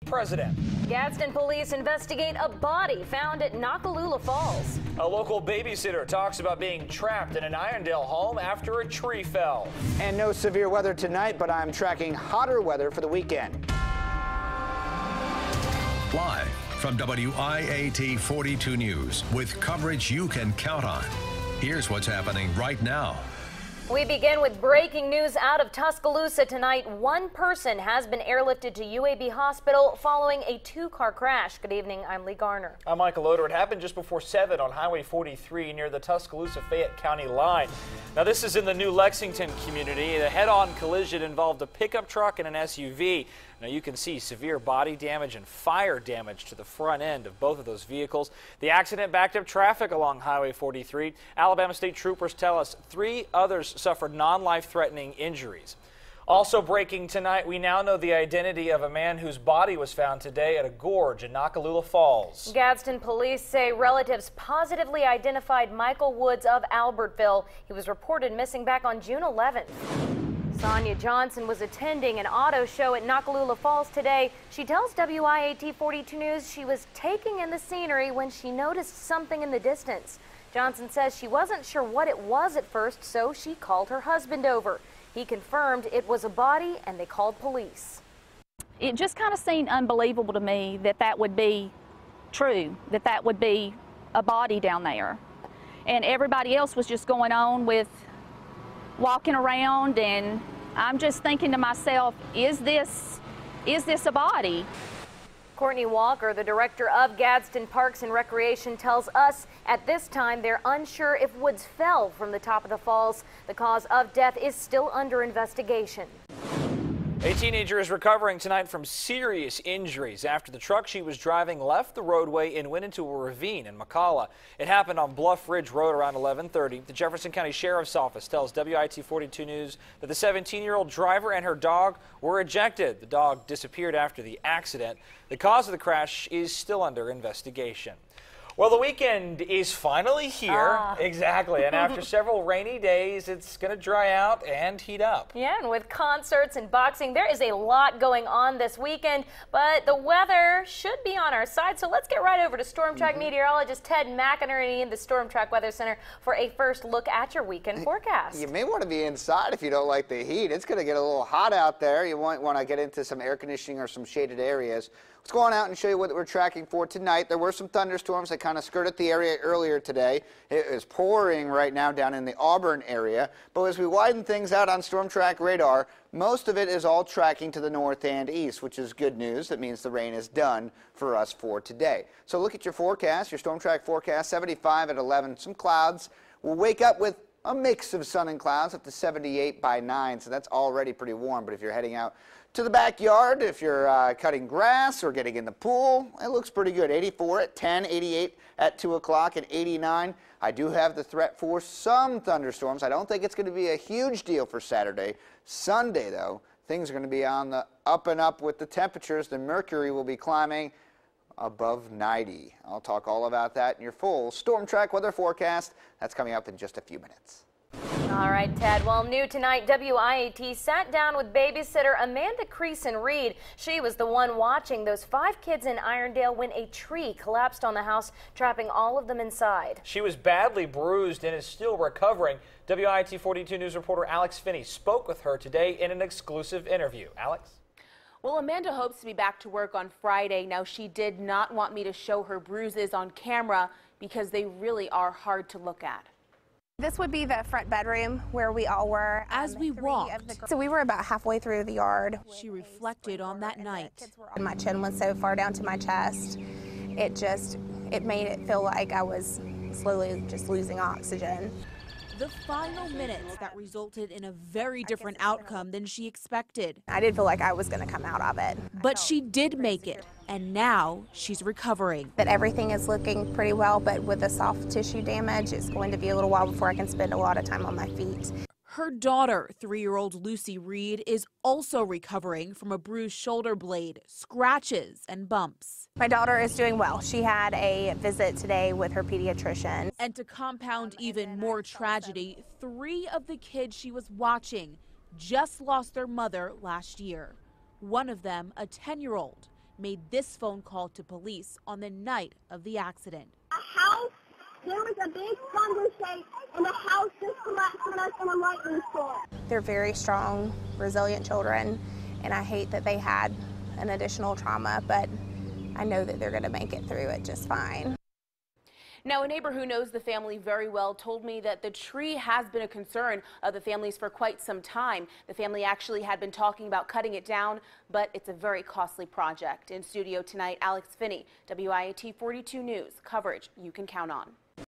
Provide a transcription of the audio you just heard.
president. Gadsden police investigate a body found at Nakalula Falls. A local babysitter talks about being trapped in an Irondale home after a tree fell. And no severe weather tonight, but I'm tracking hotter weather for the weekend. Live from WIAT 42 News with coverage you can count on. Here's what's happening right now. We begin with breaking news out of Tuscaloosa tonight. One person has been airlifted to UAB Hospital following a two-car crash. Good evening, I'm Lee Garner. I'm Michael Loder. It happened just before 7 on Highway 43 near the Tuscaloosa-Fayette County line. Now this is in the New Lexington community. The head-on collision involved a pickup truck and an SUV. Now you can see severe body damage and fire damage to the front end of both of those vehicles. The accident backed up traffic along Highway 43. Alabama State troopers tell us 3 others suffered non-life-threatening injuries. Also breaking tonight, we now know the identity of a man whose body was found today at a gorge in Nakalula Falls. Gadsden police say relatives positively identified Michael Woods of Albertville. He was reported missing back on June 11th. Sonia Johnson was attending an auto show at Nakalula Falls today. She tells WIAT 42 News she was taking in the scenery when she noticed something in the distance. Johnson says she wasn't sure what it was at first, so she called her husband over. He confirmed it was a body and they called police. It just kind of seemed unbelievable to me that that would be true, that that would be a body down there. And everybody else was just going on with walking around, and I'm just thinking to myself, is this a body? Courtney Walker, the director of Gadsden Parks and Recreation, tells us at this time they're unsure if Woods fell from the top of the falls. The cause of death is still under investigation. A teenager is recovering tonight from serious injuries after the truck she was driving left the roadway and went into a ravine in McCalla. It happened on Bluff Ridge Road around 11:30. The Jefferson County Sheriff's Office tells WIT 42 News that the 17-year-old driver and her dog were ejected. The dog disappeared after the accident. The cause of the crash is still under investigation. Well, the weekend is finally here. Exactly. And after several rainy days, it's going to dry out and heat up. Yeah, and with concerts and boxing, there is a lot going on this weekend, but the weather should be on our side. So let's get right over to Storm Track meteorologist Ted McInerney in the Storm Track Weather Center for a first look at your weekend forecast. You may want to be inside if you don't like the heat. It's going to get a little hot out there. You might want to get into some air conditioning or some shaded areas. Let's go on out and show you what we're tracking for tonight. There were some thunderstorms that kind of skirted the area earlier today. It is pouring right now down in the Auburn area. But as we widen things out on Storm Track radar, most of it is all tracking to the north and east, which is good news. That means the rain is done for us for today. So look at your forecast, your Storm Track forecast, 75 at 11. Some clouds. We'll wake up with a mix of sun and clouds up to 78 by 9, so that's already pretty warm. But if you're heading out to the backyard, if you're cutting grass or getting in the pool, it looks pretty good. 84 at 10, 88 at 2 o'clock, and 89. I do have the threat for some thunderstorms. I don't think it's going to be a huge deal for Saturday. Sunday, though, things are going to be on the up and up with the temperatures. The mercury will be climbing above 90. I'll talk all about that in your full Storm Track weather forecast. That's coming up in just a few minutes. All right, Ted. Well, new tonight, WIAT sat down with babysitter Amanda Creason-Reed. She was the one watching those 5 kids in Irondale when a tree collapsed on the house, trapping all of them inside. She was badly bruised and is still recovering. WIAT 42 News reporter Alex Finney spoke with her today in an exclusive interview. Alex? Well, Amanda hopes to be back to work on Friday. Now, she did not want me to show her bruises on camera because they really are hard to look at. This would be the front bedroom where we all were. As we walked. So we were about halfway through the yard. She reflected on that night. And my chin was so far down to my chest. It made it feel like I was slowly just losing oxygen. The final minutes that resulted in a very different outcome than she expected. I did feel like I was going to come out of it. But she did make it, and now she's recovering. But everything is looking pretty well, but with the soft tissue damage, it's going to be a little while before I can spend a lot of time on my feet. Her daughter, 3-year-old Lucy Reed, is also recovering from a bruised shoulder blade, scratches, and bumps. My daughter is doing well. She had a visit today with her pediatrician. And to compound even more tragedy, 3 of the kids she was watching just lost their mother last year. One of them, a 10-year-old, made this phone call to police on the night of the accident. A house, there was a big thunder shake, and the house just collapsed on us in a lightning storm. They're very strong, resilient children, and I hate that they had an additional trauma, but I know that they're going to make it through it just fine. Now, a neighbor who knows the family very well told me that the tree has been a concern of the families for quite some time. The family actually had been talking about cutting it down, but it's a very costly project. In studio tonight, Alex Finney, WIAT 42 News, coverage you can count on.